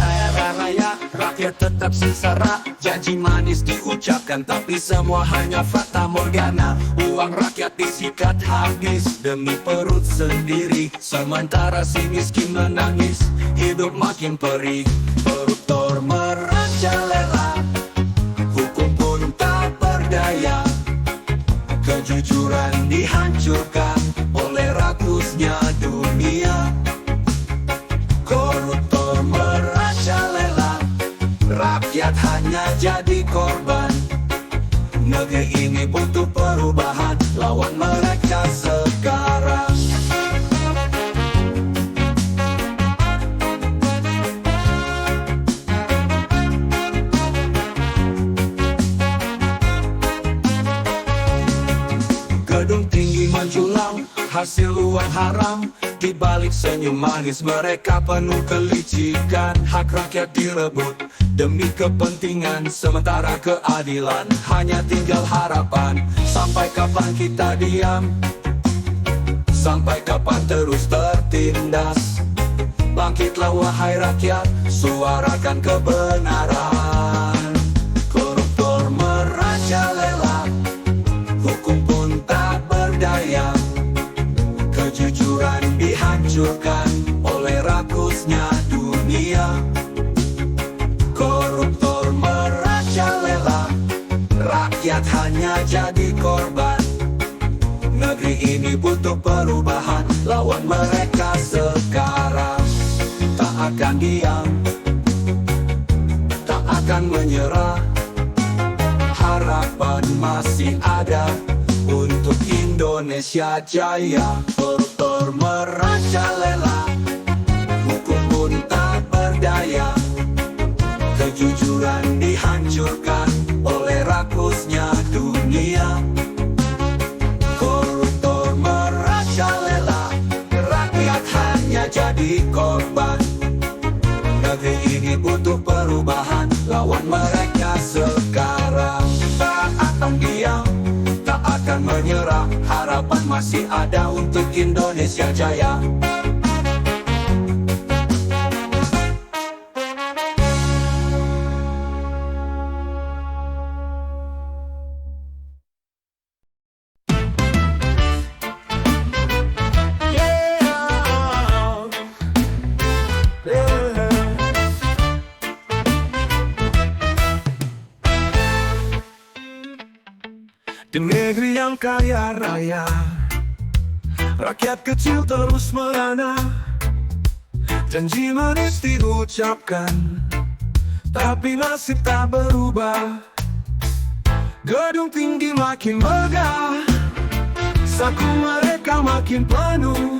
Era raya, rakyat tetap sengsara. Janji manis diucapkan tapi semua hanya fata morgana. Uang rakyat disikat habis demi perut sendiri, sementara si miskin menangis, hidup makin perih. Koruptor merajalela, hukum pun tak berdaya. Kejujuran dihancurkan oleh rakusnya dunia. Koruptor merajalela, rakyat hanya jadi korban. Negeri ini butuh perubahan, lawan mereka sekarang. Gedung tinggi menjulang, hasil uang haram. Di balik senyum manis mereka penuh kelicikan. Hak rakyat direbut demi kepentingan, sementara keadilan hanya tinggal harapan. Sampai kapan kita diam? Sampai kapan terus tertindas? Bangkitlah wahai rakyat, suarakan kebenaran. Koruptor merajalela, hukum pun tak berdaya. Kejujuran dihancurkan oleh rakusnya dunia. Koruptor merajalela, rakyat hanya jadi korban. Negeri ini butuh perubahan, lawan mereka sekarang. Tak akan diam, tak akan menyerah. Harapan masih ada untuk Indonesia jaya. Koruptor merajalela, hukum pun tak berdaya. Kejujuran dihancurkan oleh rakusnya dunia. Koruptor merajalela, rakyat hanya jadi korban. Negeri ini butuh perubahan, lawan mereka sekarang. Tak akan diam, tak akan menyerah. Harapan masih ada untuk Indonesia jaya. Di negeri yang kaya raya, rakyat kecil terus merana. Janji manis diucapkan, tapi nasib tak berubah. Gedung tinggi makin megah, saku mereka makin penuh.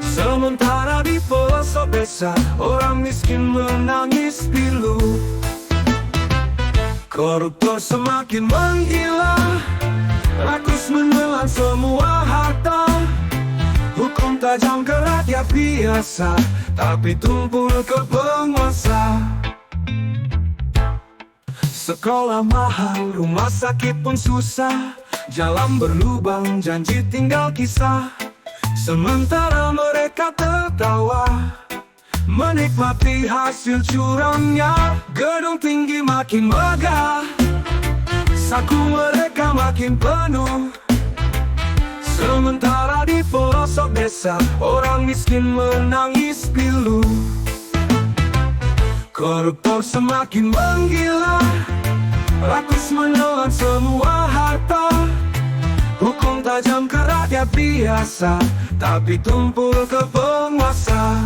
Sementara di pelosok desa, orang miskin menangis pilu. Koruptor semakin menggila, rakus menelan semua harta. Hukum tajam ke rakyat biasa, tapi tumpul ke penguasa. Sekolah mahal, rumah sakit pun susah. Jalan berlubang, janji tinggal kisah. Sementara mereka tertawa, menikmati hasil curangnya. Gedung tinggi makin megah, saku mereka makin penuh. Sementara di pelosok desa, orang miskin menangis pilu. Koruptor semakin menggila, rakus menelan semua harta. Hukum tajam ke rakyat biasa, tapi tumpul ke penguasa.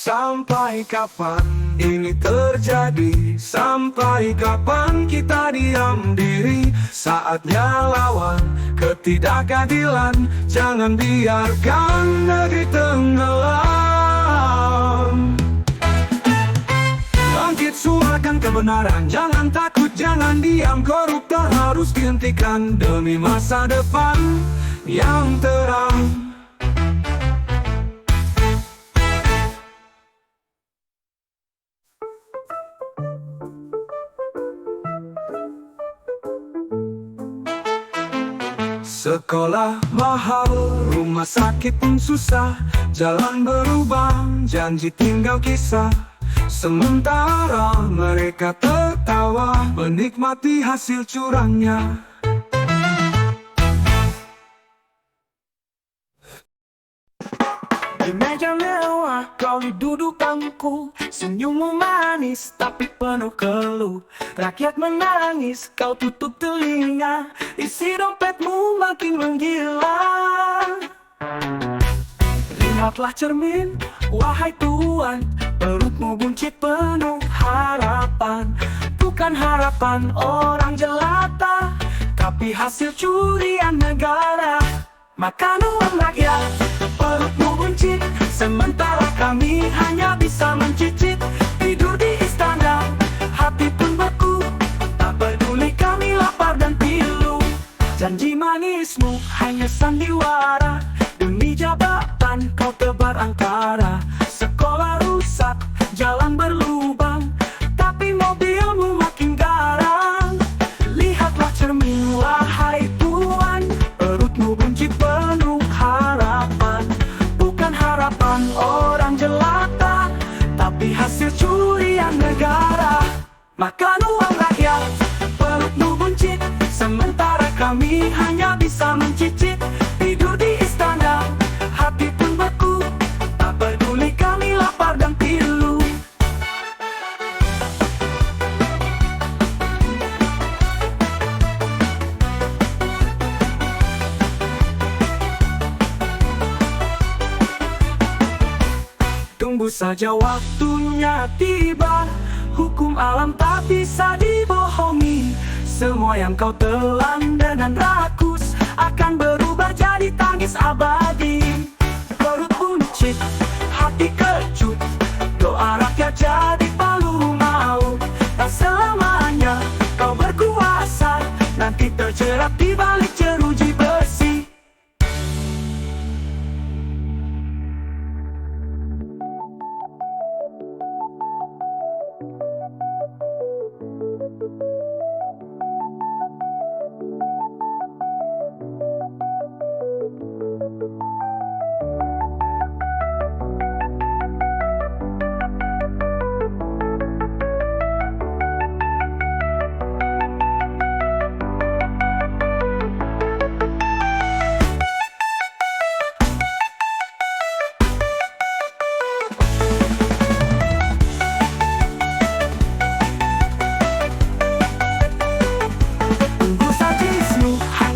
Sampai kapan ini terjadi? Sampai kapan kita diam diri? Saatnya lawan ketidakadilan, jangan biarkan negeri tenggelam. Bangkit suarakan kebenaran, jangan takut, jangan diam. Koruptor harus dihentikan demi masa depan yang terang. Sekolah mahal, rumah sakit pun susah, jalan berubah, janji tinggal kisah. Sementara mereka tertawa, menikmati hasil curangnya. Di meja mewah kau duduk bangku, senyummu manis tapi penuh keluh. Rakyat menangis kau tutup telinga, isi dompetmu makin menggila. Lihatlah cermin, wahai tuan, perutmu buncit penuh harapan. Bukan harapan orang jelata, tapi hasil curian negara. Makan uang rakyat, perutmu buncit, sementara kami hanya bisa mencicit. Tidur di istana, hati pun beku, tak peduli kami lapar dan pilu. Janji manismu hanya sandiwara, demi jabatan kau tebar angkara. Sekolah rusak, jalan berlubang, tapi mobilmu makin garang. Lihatlah cermin, wahai tuan, perutmu buncit penuh harapan. Bukan harapan orang jelata, tapi hasil curian negara. Makan uang rakyat, perutmu buncit, sementara kami hanya bisa mencicit. Tidur di istana, hati pun beku, tak peduli kami lapar dan pilu. Tunggu saja waktunya tiba, hukum alam tak bisa dibohongi. Semua yang kau telan dengan rakus akan berubah jadi tangis abadi. Perut buncit, hati kecut, doa rakyat jadi palu maut. Tak selamanya kau berkuasa, nanti terjerat di balik jeruji besi.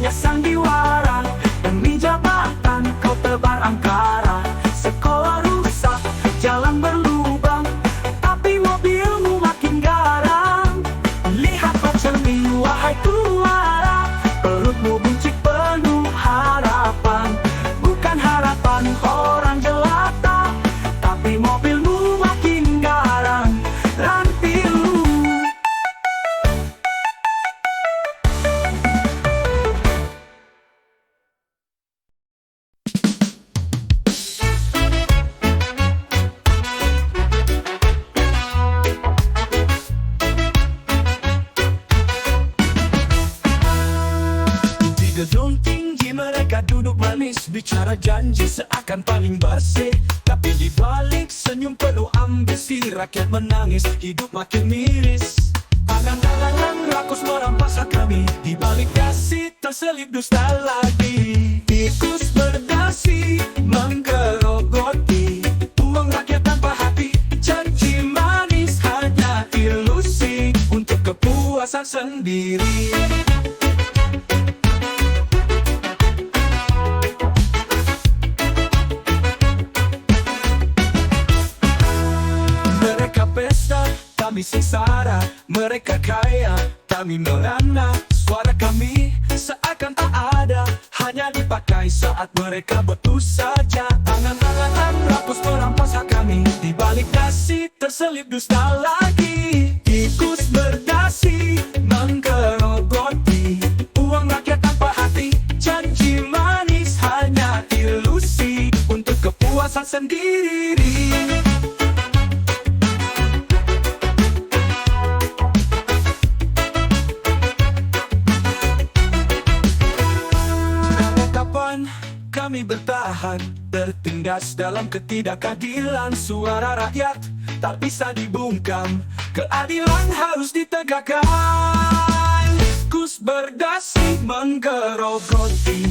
Sandiwara, demi jabatan kau tebar angkara. Sekolah rusak, jalan berlubang, tapi mobilmu makin garang. Lihatlah cermin, wahai tuara, perutmu buncit penuh harapan. Bukan harapan orang jelata, tapi mobilmu makin garang dan pilu. Gedung tinggi mereka duduk manis, bicara janji seakan paling bersih. Tapi di balik senyum penuh ambisi, rakyat menangis, hidup makin miris. Angan-angan rakus merampas hak kami, di balik dasi terselip dusta lagi. Tikus berdasi menggerogoti uang rakyat tanpa hati. Janji manis hanya ilusi untuk kepuasan sendiri. Kami sengsara, mereka kaya, kami merana. Suara kami seakan tak ada, hanya dipakai saat mereka butuh saja. Tangan-tangan rakus merampas hak kami, di balik dasi terselip dusta lagi. Tikus berdasi menggerogoti uang rakyat tanpa hati. Janji manis hanya ilusi untuk kepuasan sendiri. tertindas dalam ketidakadilan. Suara rakyat tak bisa dibungkam, keadilan harus ditegakkan. Kus berdasi menggerogoti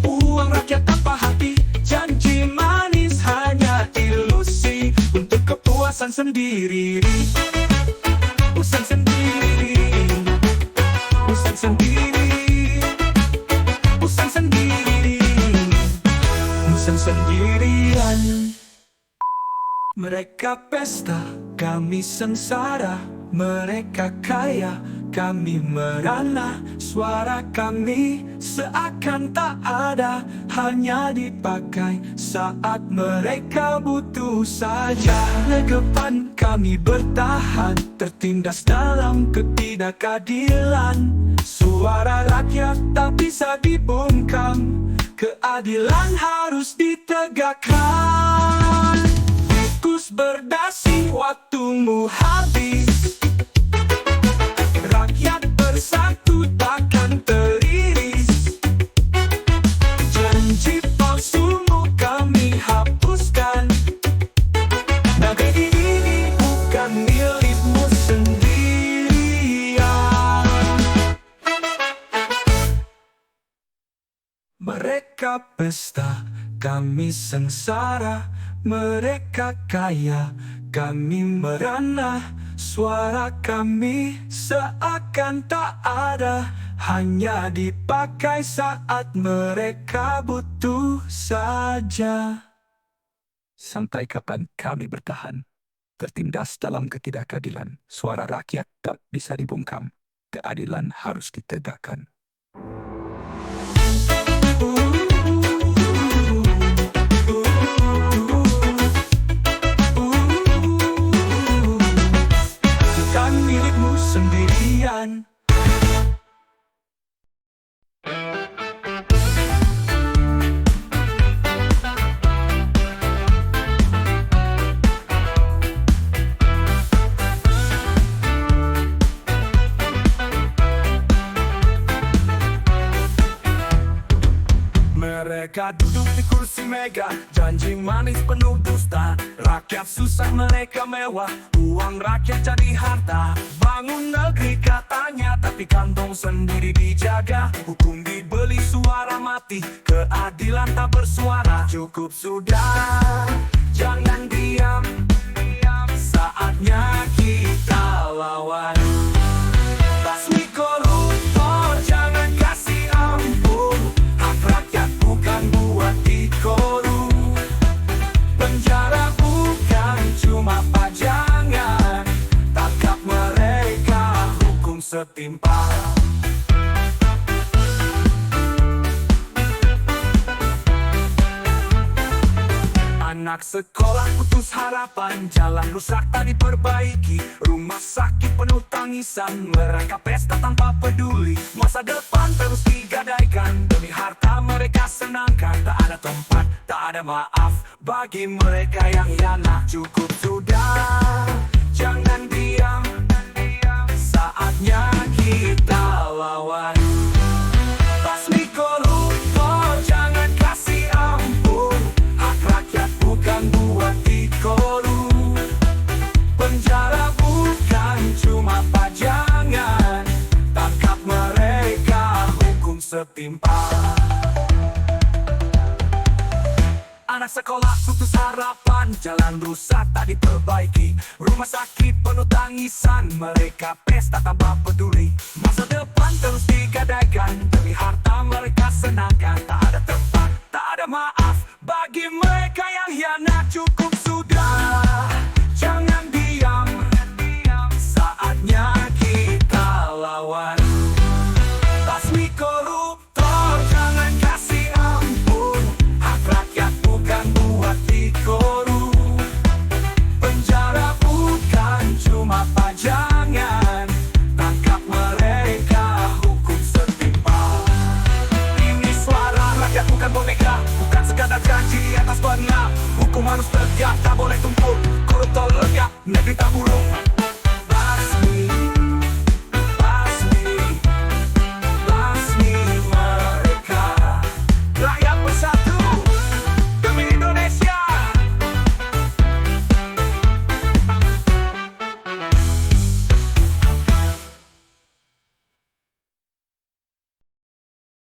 uang rakyat tanpa hati, janji manis hanya ilusi untuk kepuasan sendiri. Urusan sendiri, urusan sendiri, urusan sendiri, urusan sendirian. Mereka pesta, kami sengsara. Mereka kaya, kami merana. Suara kami seakan tak ada, hanya dipakai saat mereka butuh saja. Legepan kami bertahan, tertindas dalam ketidakadilan. Suara rakyat tak bisa dibungkam, keadilan harus ditegakkan. Kus berdasi, waktumu habis. Rakyat bersatu takkan teriris. Janji palsumu kami hapuskan. Negeri ini bukan milikmu sendirian. Mereka pesta, kami sengsara. Mereka kaya, kami merana. Suara kami seakan tak ada, hanya dipakai saat mereka butuh saja. Sampai kapan kami bertahan, tertindas dalam ketidakadilan? Suara rakyat tak bisa dibungkam, keadilan harus ditegakkan. Bukan milikmu sendirian. Mereka duduk di kursi mega, janji manis penuh dusta. Rakyat susah, mereka mewah, uang rakyat jadi harta. Bangun negeri katanya, tapi kantong sendiri dijaga. Hukum dibeli, suara mati, keadilan tak bersuara. Cukup sudah, jangan diam, saatnya kita lawan. Basmi koruptor, jangan kasih ampun. Hak rakyat bukan buat dikorup. Penjara bukan cuma pajangan, tangkap mereka, hukum setimpal. Anak sekolah putus harapan, jalan rusak tak diperbaiki, rumah sakit penuh tangisan. Mereka pesta tanpa peduli, masa depan terus digadaikan. Demi harta mereka senangkan, tak ada tempat, tak ada maaf bagi mereka yang hianat. Cukup sudah, jangan diam, saatnya kita lawan. Basmi koruptor, jangan kasih ampun. Hak rakyat bukan buat dikorup. Penjara bukan cuma pajangan, tangkap mereka, hukum setimpal. Anak sekolah putus harapan, jalan rusak tak diperbaiki, rumah sakit penuh tangisan. Mereka pesta tanpa peduli, masa depan terus digadaikan. Demi harta mereka senangkan, tak ada tempat, tak ada maaf bagi mereka yang hianat. Cukup sudah, jangan diam, saatnya kita lawan. Basmi koruptor, jangan kasih ampun. Hak rakyat bukan buat dikorup. Penjara bukan cuma pajangan, tangkap mereka, hukum setimpal. Ini suara rakyat bukan boneka, bukan sekadar janji di atas pena. Hukum harus tegak, tak boleh tumpul. Koruptor legap, negeri tak buruk.